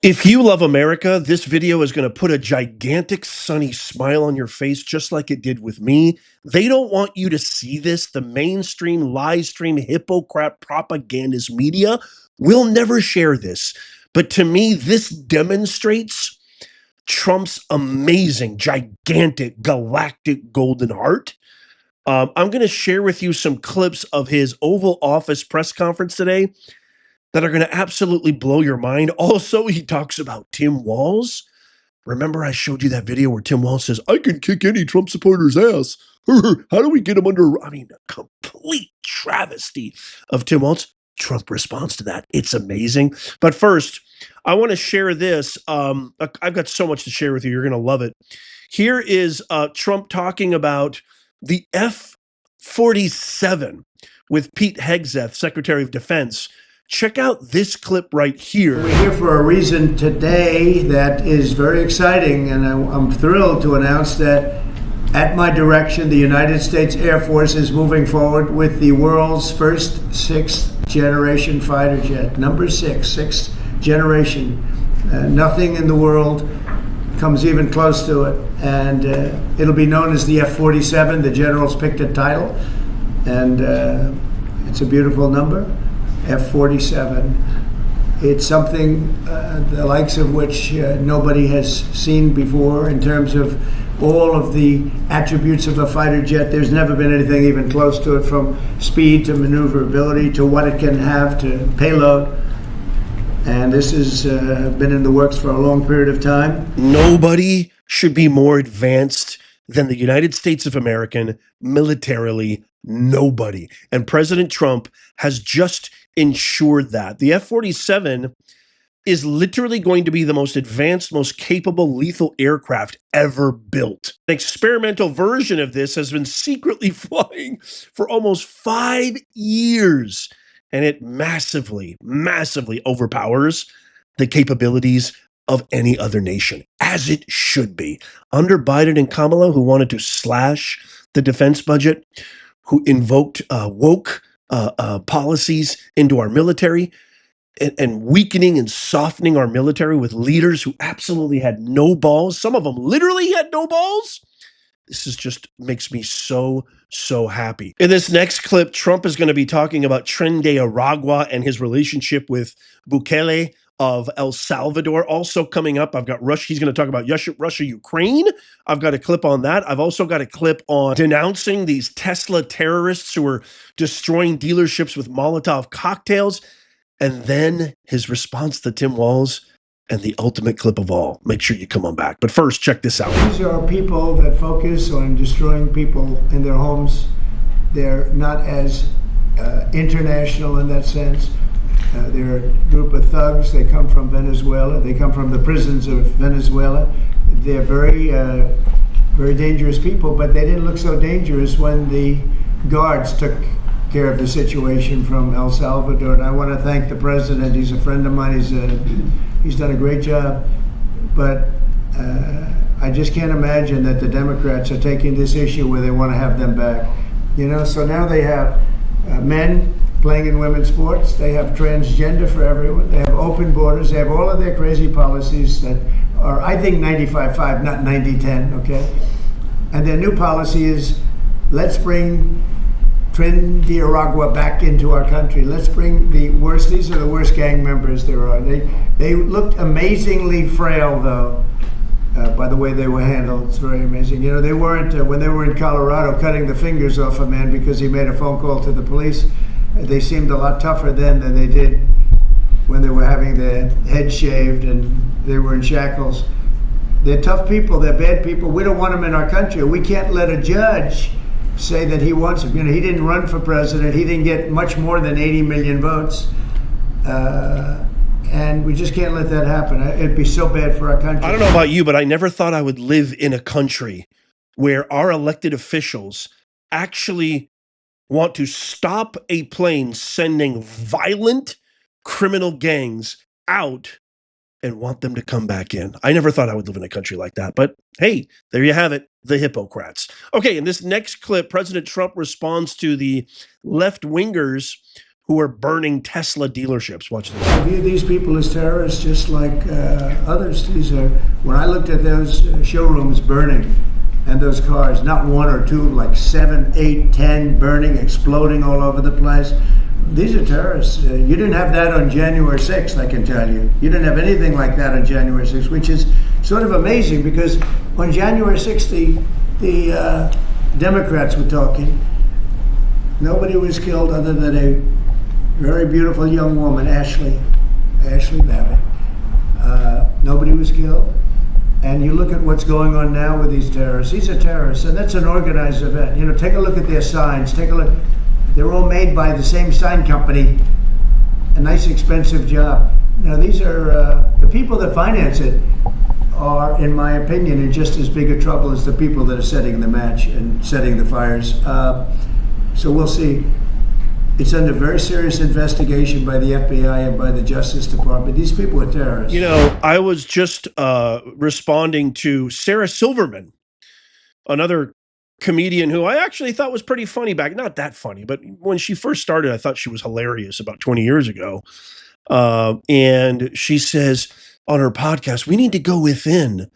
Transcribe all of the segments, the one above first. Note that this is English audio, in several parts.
If you love America, this video is going to put a gigantic sunny smile on your face, just like it did with me. They don't want you to see this. The mainstream, live stream, hypocrite propagandist media will never share this. But to me, this demonstrates Trump's amazing, gigantic, galactic golden heart. I'm going to share with you some clips of his Oval Office press conference today that are going to absolutely blow your mind. Also, he talks about Tim Walz. Remember, I showed you that video where Tim Walz says, I can kick any Trump supporter's ass. How do we get him under? I mean, a complete travesty of Tim Walz. Trump responds to that. It's amazing. But first, I want to share this. I've got so much to share with you. You're going to love it. Here is Trump talking about the F-47 with Pete Hegseth, Secretary of Defense. Check out this clip right here. We're here for a reason today that is very exciting, and I'm thrilled to announce that at my direction, the United States Air Force is moving forward with the world's first sixth-generation fighter jet. Number sixth generation. Nothing in the world comes even close to it, and it'll be known as the F-47. The generals picked a title, and it's a beautiful number. F-47. It's something the likes of which nobody has seen before in terms of all of the attributes of a fighter jet. There's never been anything even close to it, from speed to maneuverability to what it can have to payload. And this has been in the works for a long period of time. Nobody should be more advanced than the United States of America militarily. Nobody. And President Trump has just ensured that. The F-47 is literally going to be the most advanced, most capable, lethal aircraft ever built. An experimental version of this has been secretly flying for almost 5 years, and it massively, massively overpowers the capabilities of any other nation, as it should be. Under Biden and Kamala, who wanted to slash the defense budget, who invoked woke policies into our military, and weakening and softening our military with leaders who absolutely had no balls. Some of them literally had no balls. This is just makes me so happy. In this next clip, Trump is going to be talking about Tren de Aragua and his relationship with Bukele of El Salvador. Also coming up, I've got Russia. He's going to talk about Russia, Ukraine. I've got a clip on that. I've also got a clip on denouncing these Tesla terrorists who are destroying dealerships with Molotov cocktails. And then his response to Tim Walz, and the ultimate clip of all. Make sure you come on back. But first, check this out. These are people that focus on destroying people in their homes. They're not as international in that sense. They're a group of thugs. They come from Venezuela. They come from the prisons of Venezuela. They're very, very dangerous people, but they didn't look so dangerous when the guards took care of the situation from El Salvador. And I want to thank the president. He's a friend of mine. He's done a great job. But I just can't imagine that the Democrats are taking this issue where they want to have them back. You know, so now they have men playing in women's sports. They have transgender for everyone. They have open borders. They have all of their crazy policies that are, I think, 95-5, not 90-10, okay? And their new policy is, let's bring Tren de Aragua back into our country. Let's bring the worst. These are the worst gang members there are. They looked amazingly frail, though, by the way they were handled. It's very amazing. You know, they weren't, when they were in Colorado cutting the fingers off a man because he made a phone call to the police, they seemed a lot tougher then than they did when they were having their head shaved and they were in shackles. They're tough people. They're bad people. We don't want them in our country. We can't let a judge say that he wants him. You know, he didn't run for president. He didn't get much more than 80 million votes. And we just can't let that happen. It'd be so bad for our country. I don't know about you, but I never thought I would live in a country where our elected officials actually want to stop a plane sending violent criminal gangs out and want them to come back in. I never thought I would live in a country like that, but hey, there you have it, the hypocrites. Okay, in this next clip, President Trump responds to the left-wingers who are burning Tesla dealerships. Watch this. I view these people as terrorists just like others. When I looked at those showrooms burning and those cars, not one or two, like 7, 8, 10 burning, exploding all over the place. These are terrorists. You didn't have that on January 6th, I can tell you. You didn't have anything like that on January 6th, which is sort of amazing because on January 6th, the Democrats were talking. Nobody was killed other than a very beautiful young woman, Ashley Babbitt. Nobody was killed. And you look at what's going on now with these terrorists. These are terrorists, and that's an organized event. You know, take a look at their signs. Take a look. They're all made by the same sign company. A nice, expensive job. Now, these are the people that finance it are, in my opinion, in just as big a trouble as the people that are setting the match and setting the fires. So we'll see. It's under very serious investigation by the FBI and by the Justice Department. These people are terrorists. You know, I was just responding to Sarah Silverman, another comedian who I actually thought was pretty funny back. Not that funny, but when she first started, I thought she was hilarious about 20 years ago. And she says on her podcast, we need to go within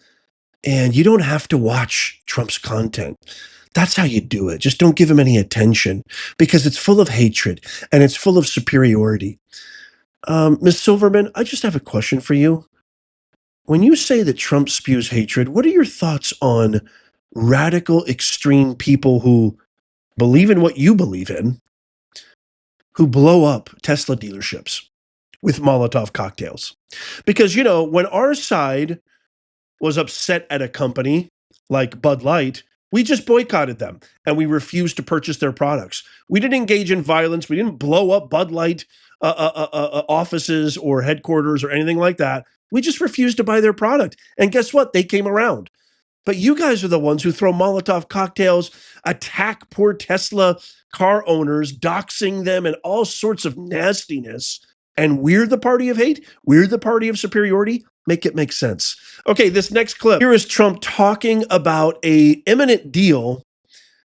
and you don't have to watch Trump's content. That's how you do it. Just don't give him any attention because it's full of hatred and it's full of superiority. Ms. Silverman, I just have a question for you. When you say that Trump spews hatred, what are your thoughts on radical, extreme people who believe in what you believe in, who blow up Tesla dealerships with Molotov cocktails? Because, you know, when our side was upset at a company like Bud Light, we just boycotted them and we refused to purchase their products. We didn't engage in violence. We didn't blow up Bud Light offices or headquarters or anything like that. We just refused to buy their product. And guess what? They came around. But you guys are the ones who throw Molotov cocktails, attack poor Tesla car owners, doxing them and all sorts of nastiness. And we're the party of hate? We're the party of superiority? Make it make sense. Okay, this next clip. Here is Trump talking about an imminent deal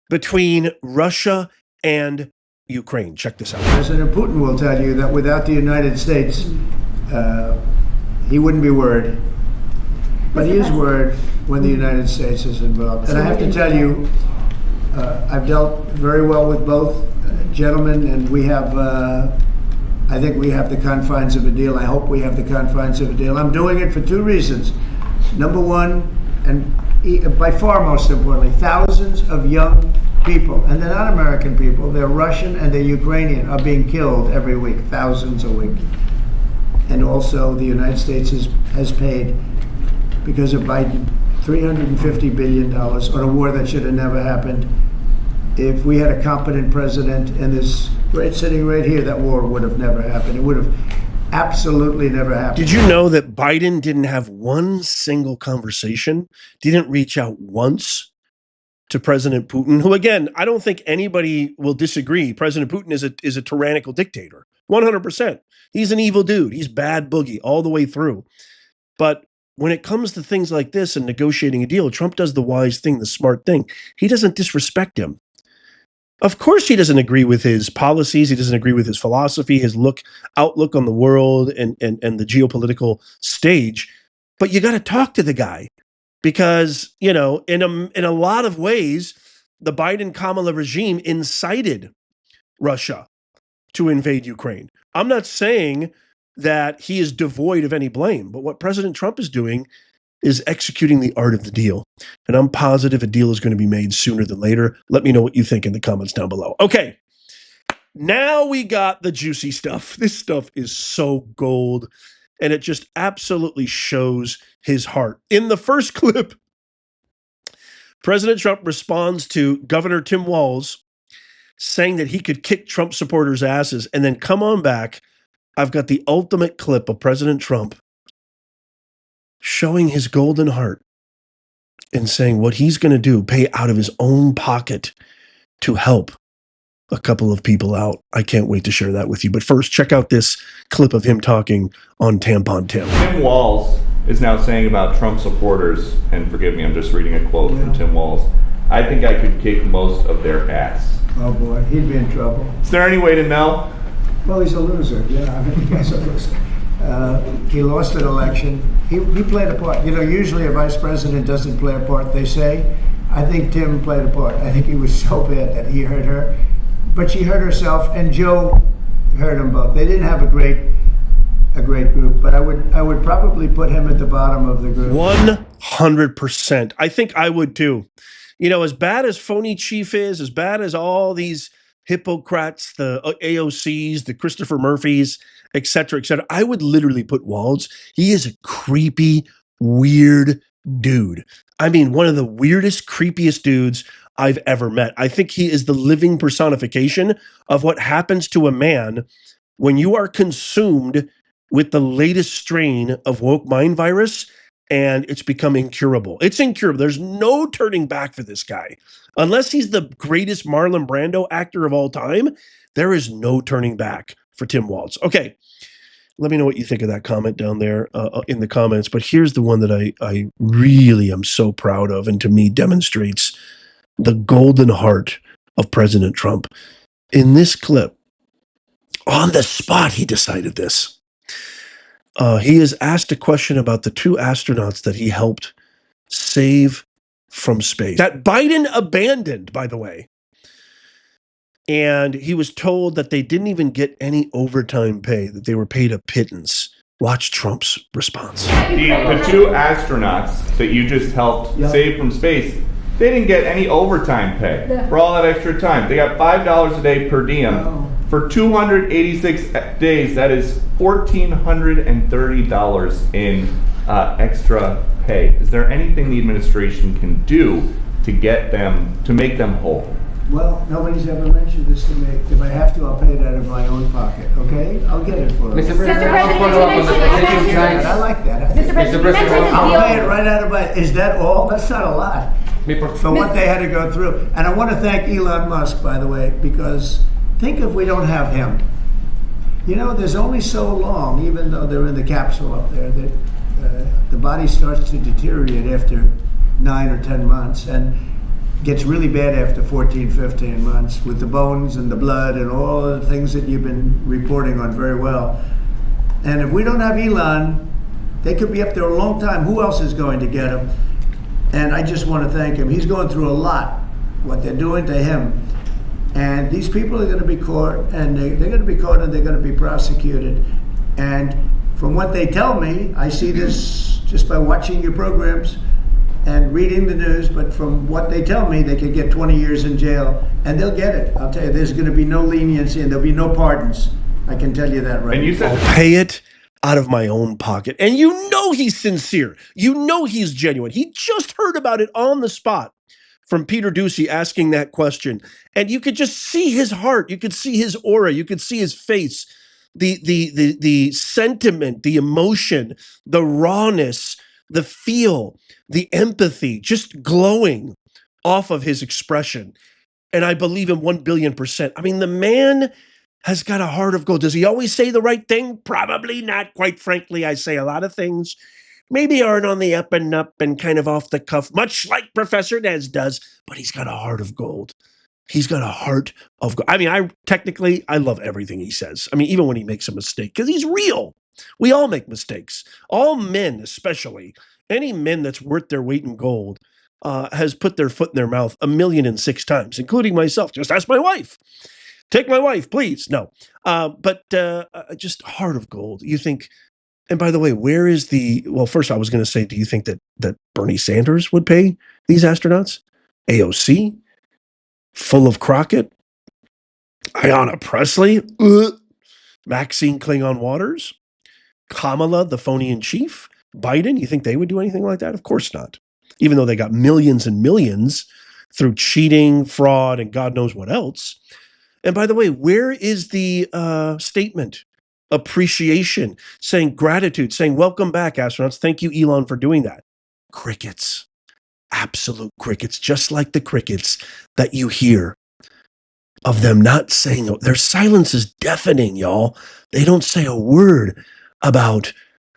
between Russia and Ukraine. Check this out. President Putin will tell you that without the United States, he wouldn't be worried. But he is worried when the United States is involved. And I have to tell you, I've dealt very well with both gentlemen, and we have, I think we have the confines of a deal. I hope we have the confines of a deal. I'm doing it for two reasons. Number one, and by far most importantly, thousands of young people, and they're not American people, they're Russian and they're Ukrainian, are being killed every week, thousands a week. And also the United States has paid, because of Biden, $350 billion on a war that should have never happened. If we had a competent president in this sitting right here, that war would have never happened. It would have absolutely never happened. Did you know that Biden didn't have one single conversation, didn't reach out once to President Putin, who, again, I don't think anybody will disagree. President Putin is a tyrannical dictator, 100%. He's an evil dude. He's bad boogie all the way through. But when it comes to things like this and negotiating a deal, Trump does the wise thing, the smart thing. He doesn't disrespect him. Of course, he doesn't agree with his policies. He doesn't agree with his philosophy, his outlook on the world and the geopolitical stage. But you got to talk to the guy because, you know, in a lot of ways, the Biden-Kamala regime incited Russia to invade Ukraine. I'm not saying that he is devoid of any blame, but what President Trump is doing is executing the art of the deal. And I'm positive a deal is going to be made sooner than later. Let me know what you think in the comments down below. Okay, now we got the juicy stuff. This stuff is so gold, and it just absolutely shows his heart. In the first clip, President Trump responds to Governor Tim Walz saying that he could kick Trump supporters' asses, and then come on back, I've got the ultimate clip of President Trump showing his golden heart and saying what he's going to do, pay out of his own pocket to help a couple of people out. I can't wait to share that with you. But first, check out this clip of him talking on Tampon Tim. Tim Walz is now saying about Trump supporters, and forgive me, I'm just reading a quote from Tim Walz, I think I could kick most of their ass. Oh boy, he'd be in trouble. Is there any way to know? Well, he's a loser. Yeah, I mean, he's a loser. He lost an election. He played a part. You know, usually a vice president doesn't play a part, they say. I think Tim played a part. I think he was so bad that he hurt her. But she hurt herself, and Joe hurt them both. They didn't have a great group, but I would probably put him at the bottom of the group. 100%. I think I would too. You know, as bad as Phony Chief is, as bad as all these Hippocrats, the AOCs, the Christopher Murphys, et cetera, I would literally put Walz. He is a creepy, weird dude. I mean, one of the weirdest, creepiest dudes I've ever met. I think he is the living personification of what happens to a man when you are consumed with the latest strain of woke mind virus and it's become incurable. It's incurable. There's no turning back for this guy. Unless he's the greatest Marlon Brando actor of all time, there is no turning back for Tim Walz. Okay, let me know what you think of that comment down there in the comments. But here's the one that I really am so proud of, and to me demonstrates the golden heart of President Trump. In this clip, on the spot, he decided this. He is asked a question about the two astronauts that he helped save from space, that Biden abandoned, by the way. And he was told that they didn't even get any overtime pay, that they were paid a pittance. Watch Trump's response. The two astronauts that you just helped save from space, they didn't get any overtime pay for all that extra time. They got $5 a day per diem. For 286 days, that is $1,430 in extra pay. Is there anything the administration can do to get them, to make them whole? Well, nobody's ever mentioned this to me. If I have to, I'll pay it out of my own pocket, okay? I'll get it for you. Mr. President, I'll follow up on the petition signed. I like that. Mr. President, I'll pay it right out of my, is that all? That's not a lot. For what they had to go through. And I want to thank Elon Musk, by the way, because think if we don't have him. You know, there's only so long, even though they're in the capsule up there, that the body starts to deteriorate after 9 or 10 months and gets really bad after 14, 15 months with the bones and the blood and all the things that you've been reporting on very well. And if we don't have Elon, they could be up there a long time. Who else is going to get him? And I just want to thank him. He's going through a lot, what they're doing to him. And these people are going to be caught, and they're going to be caught, and they're going to be prosecuted. And from what they tell me, I see this just by watching your programs and reading the news, but from what they tell me, they could get 20 years in jail, and they'll get it. I'll tell you, there's going to be no leniency, and there'll be no pardons. I can tell you that right now. And you said I'll pay it out of my own pocket. And you know he's sincere. You know he's genuine. He just heard about it on the spot from Peter Doocy asking that question. And you could just see his heart. You could see his aura. You could see his face. The sentiment, the emotion, the rawness, the feel, the empathy, just glowing off of his expression. And I believe him 1,000,000,000%. I mean, the man has got a heart of gold. Does he always say the right thing? Probably not. Quite frankly, I say a lot of things maybe aren't on the up and up and kind of off the cuff, much like Professor Nez does, but he's got a heart of gold. He's got a heart of gold. I mean, I love everything he says. I mean, even when he makes a mistake, because he's real. We all make mistakes. All men, especially, any men that's worth their weight in gold has put their foot in their mouth 1,000,006 times, including myself. Just ask my wife. Take my wife, please. No. But just heart of gold. You think, and by the way, where is well, first I was going to say, do you think that Bernie Sanders would pay these astronauts? AOC? Full of Crockett? Ayanna Presley? Maxine Klingon Waters? Kamala, the phony in chief? Biden? You think they would do anything like that? Of course not. Even though they got millions and millions through cheating, fraud, and God knows what else. And by the way, where is the statement? Appreciation, saying gratitude, saying welcome back, astronauts. Thank you, Elon, for doing that. Crickets. Absolute crickets, just like the crickets that you hear of them not saying, their silence is deafening, y'all. They don't say a word about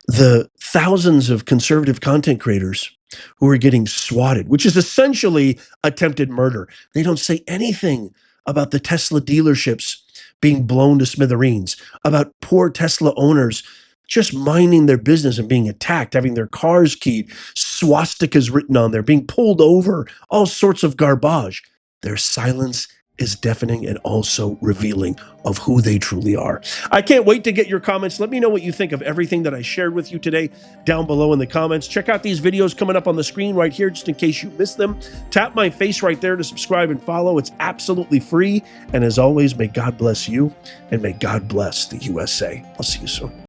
the thousands of conservative content creators who are getting swatted, which is essentially attempted murder. They don't say anything about the Tesla dealerships being blown to smithereens, about poor Tesla owners just minding their business and being attacked, having their cars keyed, swastikas written on there, being pulled over, all sorts of garbage. Their silence is deafening and also revealing of who they truly are. I can't wait to get your comments. Let me know what you think of everything that I shared with you today down below in the comments. Check out these videos coming up on the screen right here, just in case you missed them. Tap my face right there to subscribe and follow. It's absolutely free. And as always, may God bless you and may God bless the USA. I'll see you soon.